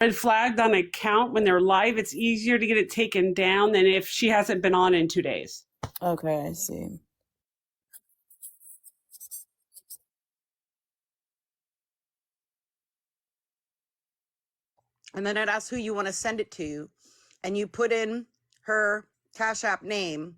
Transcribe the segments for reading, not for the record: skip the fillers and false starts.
red flagged on an account when they're live, it's easier to get it taken down than if she hasn't been on in 2 days. Okay, I see. And then it asks who you want to send it to. And you put in her Cash App name.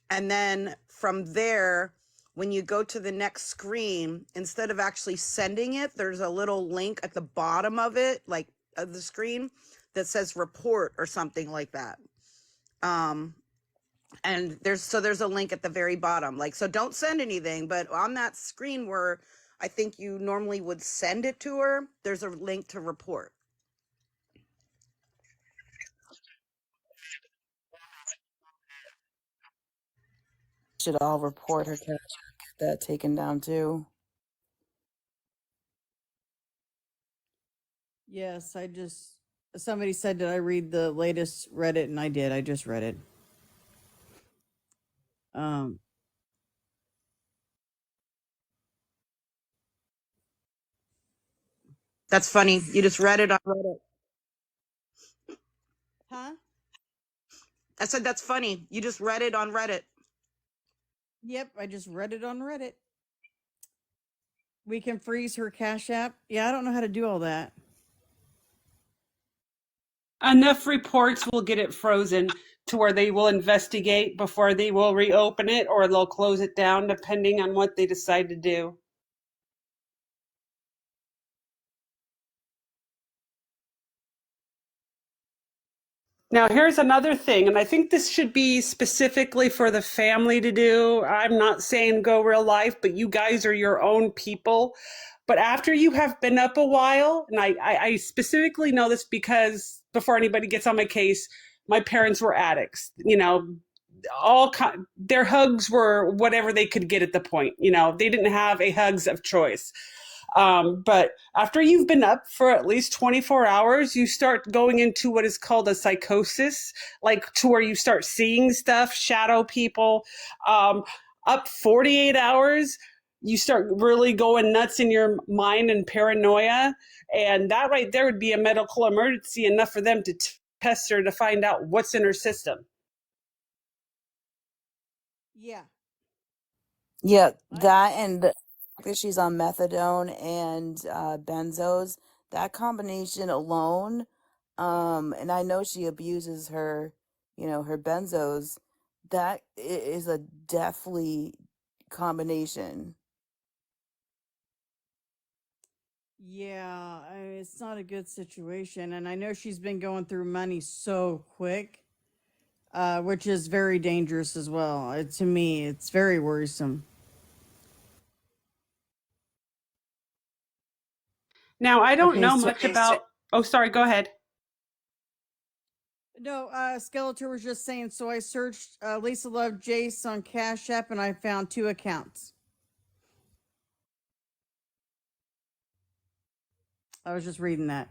And then from there, when you go to the next screen, instead of actually sending it, there's a little link at the bottom of it, like of the screen, that says report or something like that. And there's a link at the very bottom. Like, so don't send anything, but on that screen where I think you normally would send it to her, there's a link to report. Should all report her cash app, get that taken down too. Yes, somebody said, did I read the latest Reddit? And I did. I just read it. That's funny. You just read it on Reddit. Huh? I said, that's funny. You just read it on Reddit. Yep, I just read it on Reddit. We can freeze her Cash App. Yeah, I don't know how to do all that. Enough reports will get it frozen to where they will investigate before they will reopen it, or they'll close it down depending on what they decide to do. Now, here's another thing, and I think this should be specifically for the family to do. I'm not saying go real life, but you guys are your own people. But after you have been up a while, and I specifically know this because before anybody gets on my case, my parents were addicts. You know, their hugs were whatever they could get at the point. You know, they didn't have a hugs of choice. But after you've been up for at least 24 hours, you start going into what is called a psychosis, like to where you start seeing stuff, shadow people. Up 48 hours, you start really going nuts in your mind and paranoia. And that right there would be a medical emergency enough for them to test her to find out what's in her system. Yeah. Yeah, that and that she's on methadone and benzos. That combination alone, and I know she abuses her, her benzos. That is a deathly combination. Yeah, it's not a good situation. And I know she's been going through money so quick, which is very dangerous as well. To me, it's very worrisome. Now, I don't Okay, know so much about. Oh, sorry, go ahead. no, Skeletor was just saying. So I searched Lisa Love Jace on Cash App, and I found 2 accounts. I was just reading that.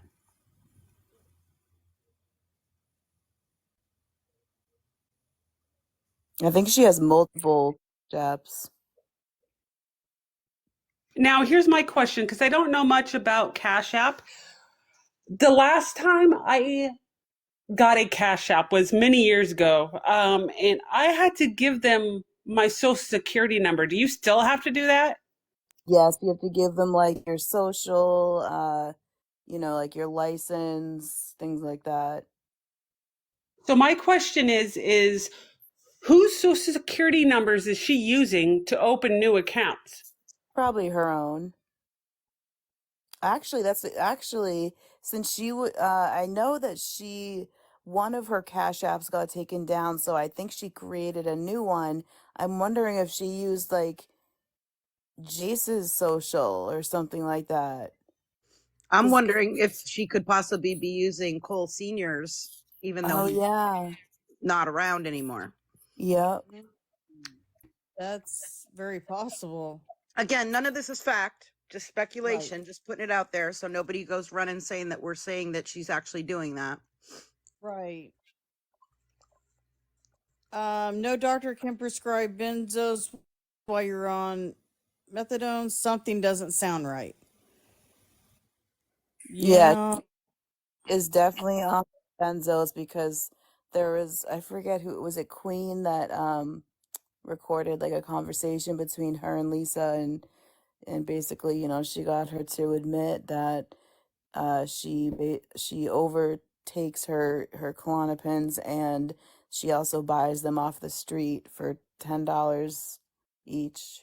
I think she has multiple steps. Now, here's my question, because I don't know much about Cash App. The last time I got a Cash App was many years ago, and I had to give them my social security number. Do you still have to do that? Yes, you have to give them like your social, like your license, things like that. So my question is whose social security numbers is she using to open new accounts? Probably her own. Actually, since she would, I know that one of her Cash Apps got taken down, so I think she created a new one. I'm wondering if she used like Jace's social or something like that. I'm wondering if she could possibly be using Cole Senior's, even though he's not around anymore. Yep. That's very possible. Again, none of this is fact, just speculation, just putting it out there so nobody goes running saying that we're saying that she's actually doing that. Right. No doctor can prescribe benzos while you're on methadone. Something doesn't sound right. Yeah. is definitely on Benzos because there was, I forget who was it, Queen that recorded like a conversation between her and Lisa, and basically, she got her to admit that she overtakes her Klonopins, and she also buys them off the street for $10 each.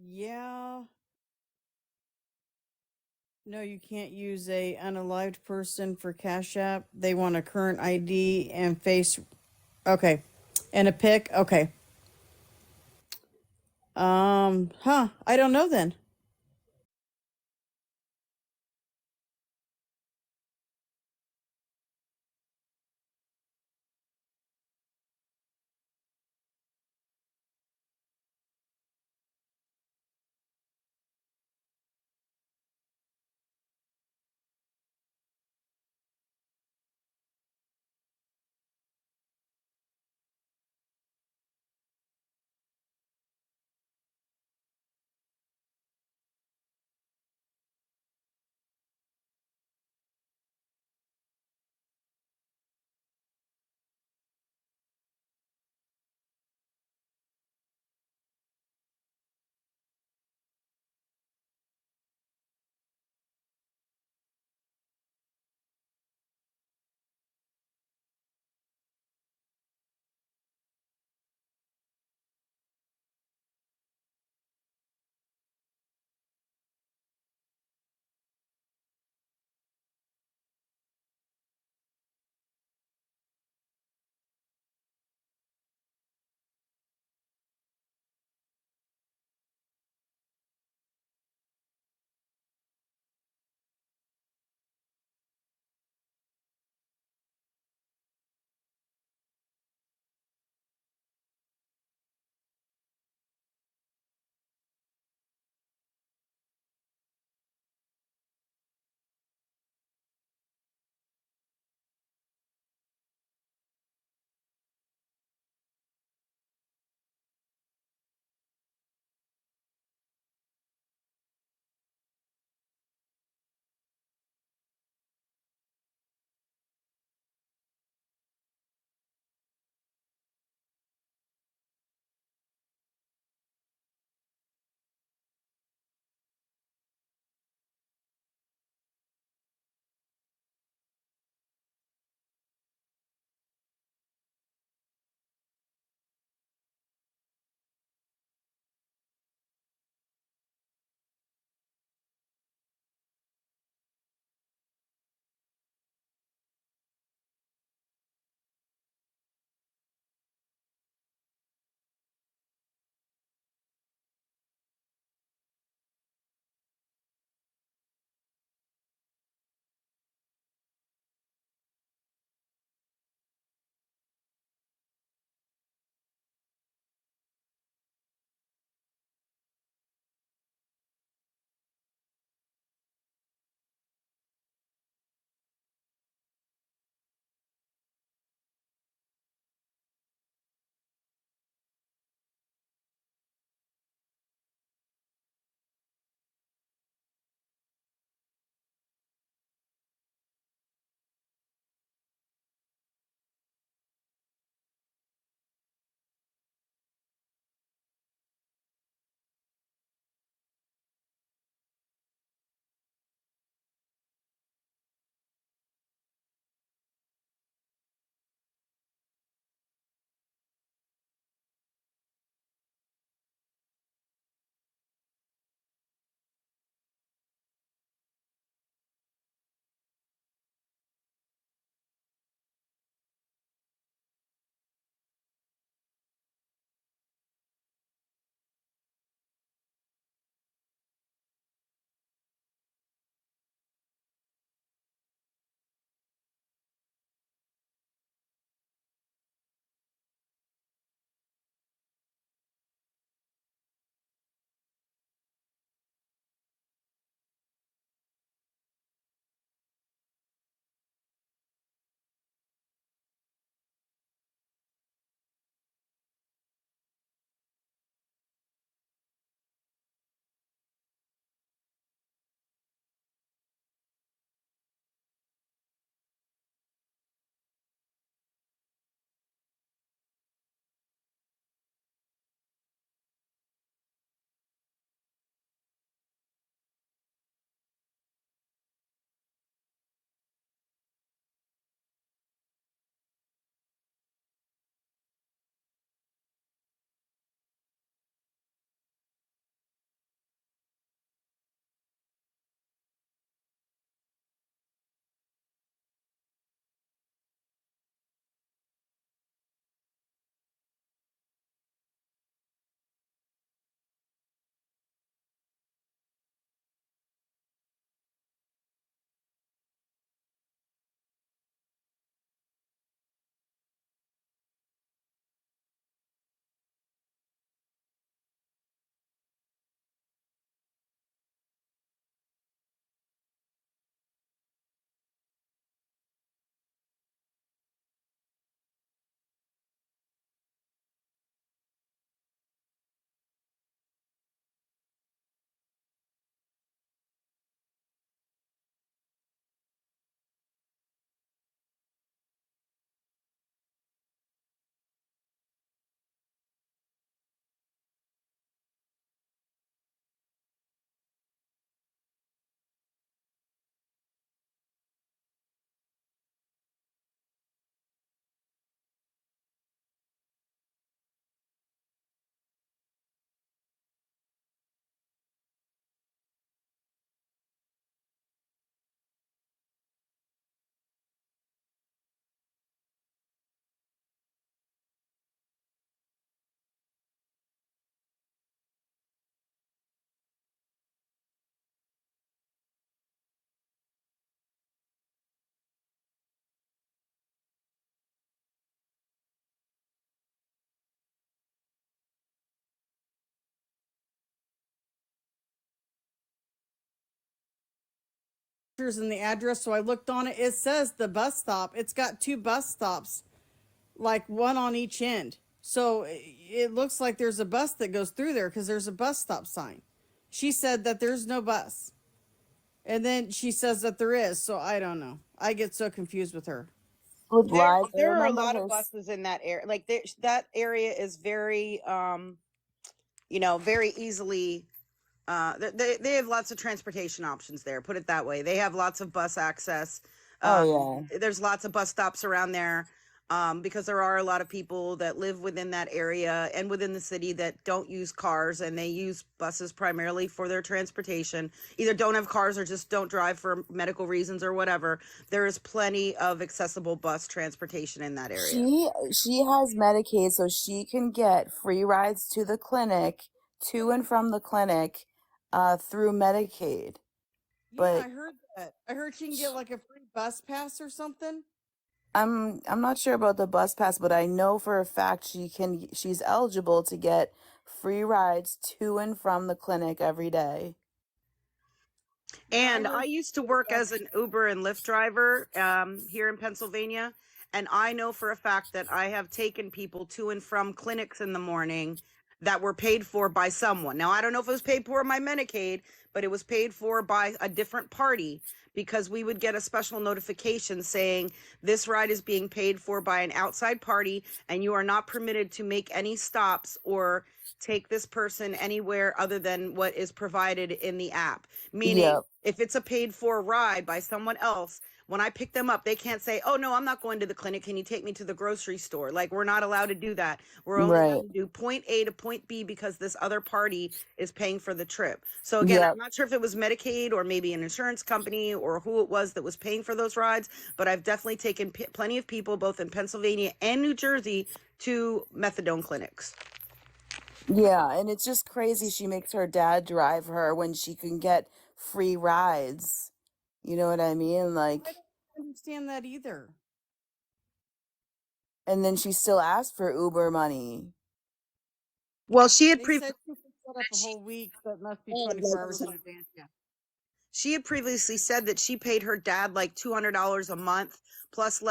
Yeah. No, you can't use a unalived person for Cash App. They want a current ID and face. Okay. And a pic. Okay. I don't know then. and the address, so I looked on it. It says the bus stop. It's got 2 bus stops, like one on each end. So it looks like there's a bus that goes through there because there's a bus stop sign. She said that there's no bus. And then she says that there is. So I don't know. I get so confused with her. With rides, I There are a remember lot her. of buses in that area. Like that area is very, you know, very easily. They have lots of transportation options there. Put it that way. They have lots of bus access. Oh yeah. There's lots of bus stops around there. Because there are a lot of people that live within that area and within the city that don't use cars, and they use buses primarily for their transportation. Either don't have cars or just don't drive for medical reasons or whatever. There is plenty of accessible bus transportation in that area. She has Medicaid, so she can get free rides to the clinic, to and from the clinic, through Medicaid. Yeah, But I heard that. I heard she can get like a free bus pass or something. I'm not sure about the bus pass, but I know for a fact she's eligible to get free rides to and from the clinic every day. Yeah, And I heard used to that. work as an Uber and Lyft driver here in Pennsylvania. And I know for a fact that I have taken people to and from clinics in the morning that were paid for by someone. Now, I don't know if it was paid for by Medicaid, but it was paid for by a different party, because we would get a special notification saying this ride is being paid for by an outside party and you are not permitted to make any stops or take this person anywhere other than what is provided in the app. Meaning, Yep. if it's a paid for ride by someone else, when I pick them up, they can't say, oh, no, I'm not going to the clinic. Can you take me to the grocery store? Like, we're not allowed to do that. We're only Right. allowed to do point A to point B because this other party is paying for the trip. So again, I'm Yep. not sure if it was Medicaid or maybe an insurance company or who it was that was paying for those rides, but I've definitely taken plenty of people both in Pennsylvania and New Jersey to methadone clinics. Yeah, and it's just crazy she makes her dad drive her when she can get free rides. You know what I mean? I Like, don't understand that either. and then she still asked for Uber money. Well, she had They previously said she could set up a whole week, but must be Oh, 24 hours in advance. Yeah. she had previously said that she paid her dad like $200 a month, plus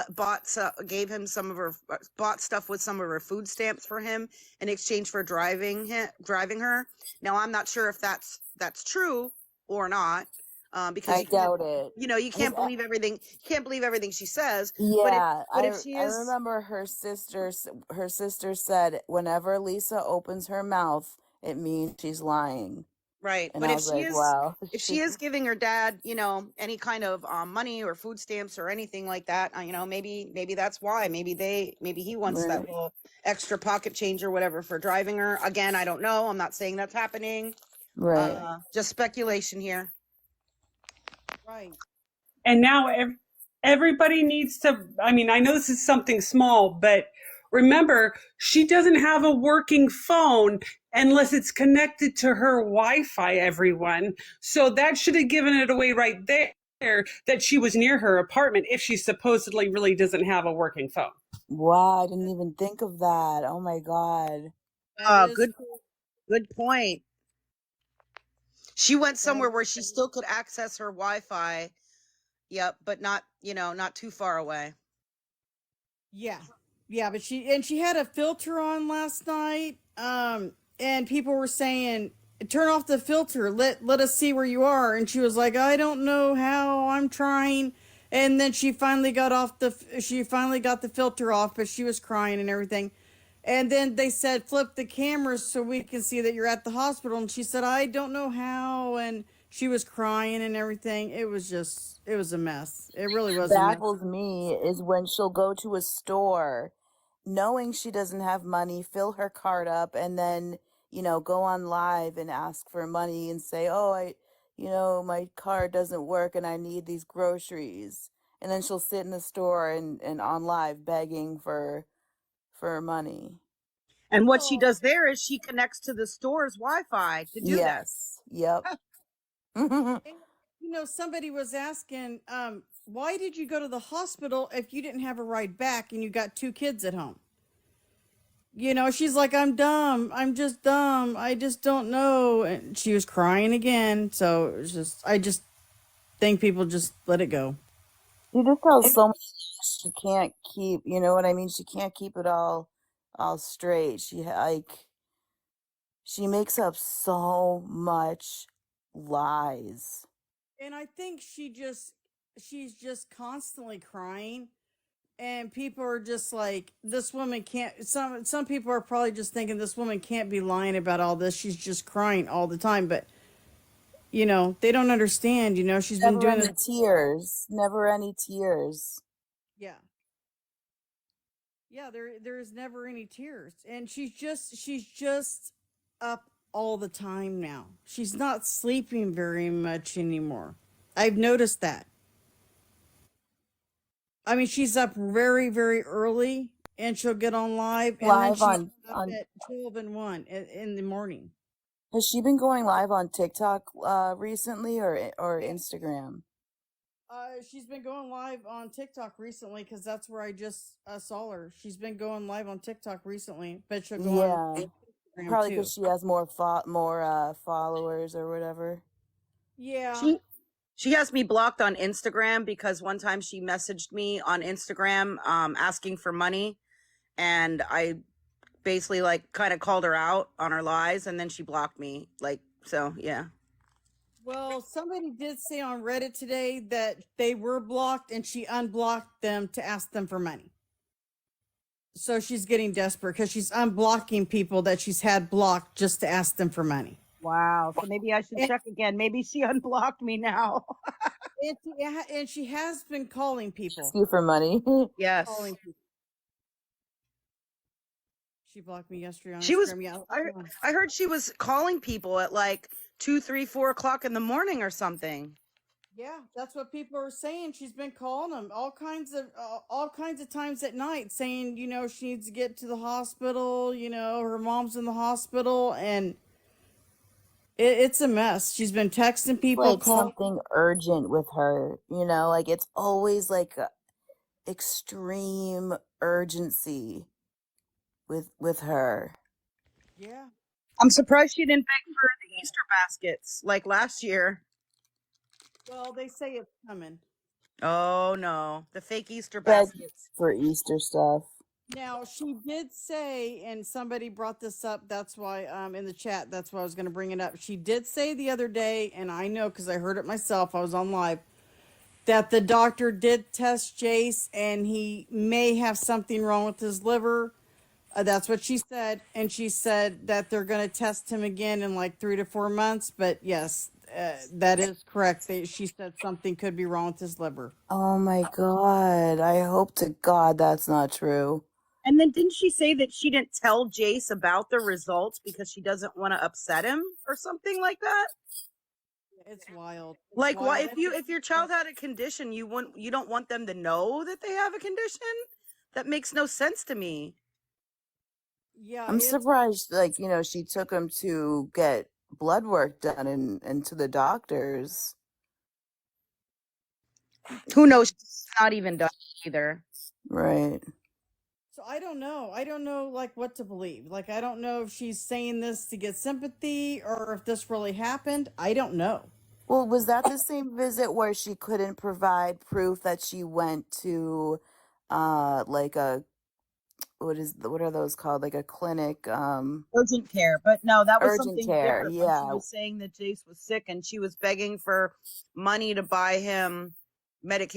gave him some of her bought stuff with some of her food stamps for him in exchange for driving her. Now, I'm not sure if that's true or not, because I doubt it. you know, you Because can't believe everything. You can't believe everything she says. yeah, But if she I is remember her sister said whenever Lisa opens her mouth, it means she's lying. right, And but I if was she like, is wow. if she is giving her dad, you know, any kind of money or food stamps or anything like that, you know, maybe that's why. Maybe he wants that Right. little extra pocket change or whatever for driving her. Again, I don't know. I'm not saying that's happening. Right. Just speculation here. Right. And now everybody needs to, I mean, I know this is something small, but remember, she doesn't have a working phone unless it's connected to her Wi-Fi, everyone. So that should have given it away right there that she was near her apartment if she supposedly really doesn't have a working phone. Wow, I didn't even think of that. Oh my God. That is Good point. She went somewhere where she that- still could access her Wi-Fi. Yep, but not, you know, not too far away. Yeah. Yeah, but she had a filter on last night. And people were saying, turn off the filter. Let us see where you are. And she was like, I don't know how. I'm trying. And then she finally got the filter off, but she was crying and everything. And then they said, flip the cameras so we can see that you're at the hospital. And she said, I don't know how. And she was crying and everything. It was a mess. It really was a mess. Baffles me is when she'll go to a store knowing she doesn't have money, fill her card up, and then, go on live and ask for money and say, oh, my card doesn't work and I need these groceries. And then she'll sit in the store and on live begging for money. And what she does there is she connects to the store's Wi-Fi to do that. Yes. Yep. And, somebody was asking, why did you go to the hospital if you didn't have a ride back and you got 2 kids at home? She's like, I'm dumb. I'm just dumb. I just don't know. And she was crying again. So it was think people just let it go. She just tells so much she can't keep, you know what I mean? She can't keep it all straight. She makes up so much lies. And I think she's just constantly crying, and people are just like, this woman can't. Some people are probably just thinking this woman can't be lying about all this. She's just crying all the time, but they don't understand. She's been Never doing any this. tears. Never any tears. Yeah, yeah. There's never any tears, and she's just up all the time now. She's not sleeping very much anymore. I've noticed that. I mean, she's up very, very early, and she'll get on live, and then Live she's up on at 12 and 1 in the morning. Has she been going live on TikTok recently or Yeah. Instagram? She's been going live on TikTok recently because that's where I just saw her. She's been going live on TikTok recently, but she'll go on Yeah, Instagram probably too. because she has more followers or whatever. Yeah. She has me blocked on Instagram because one time she messaged me on Instagram asking for money, and I basically like kind of called her out on her lies, and then she blocked me. Like, so yeah. Well, somebody did say on Reddit today that they were blocked and she unblocked them to ask them for money. So she's getting desperate because she's unblocking people that she's had blocked just to ask them for money. Wow. So maybe I should And, check again. Maybe she unblocked me now. and she has been calling people. Ask you for money. Yes. Calling people. She blocked me yesterday on She was, Instagram. I heard she was calling people at like 2, 3, 4 o'clock in the morning or something. Yeah, that's what people are saying. She's been calling them all kinds of times at night, saying she needs to get to the hospital. Her mom's in the hospital, and it's a mess. She's been texting people, Like calling. something urgent with her, like it's always like extreme urgency with her. Yeah. I'm surprised she didn't beg for the Easter baskets like last year. Well, they say it's coming. Oh no, the fake Easter Beg baskets. for Easter stuff. Now, she did say, and somebody brought this up, that's why in the chat, that's why I was going to bring it up. She did say the other day, and I know because I heard it myself, I was on live, that the doctor did test Jace and he may have something wrong with his liver. That's what she said. And she said that they're going to test him again in like 3 to 4 months. But yes, that is correct. She said something could be wrong with his liver. Oh my God. I hope to God that's not true. And then didn't she say that she didn't tell Jace about the results because she doesn't want to upset him or something like that? It's wild. It's Like, why wild. if your child had a condition, you don't want them to know that they have a condition? That makes no sense to me. Yeah, I'm surprised, like, she took him to get blood work done and to the doctors. Who knows? It's not even done either. Right. So I don't know. I don't know like what to believe. Like I don't know if she's saying this to get sympathy or if this really happened. I don't know. Well, was that the same visit where she couldn't provide proof that she went to like what are those called? Like a clinic, Urgent care. But no, that was urgent something care. different. When Yeah. she was saying that Jace was sick and she was begging for money to buy him medication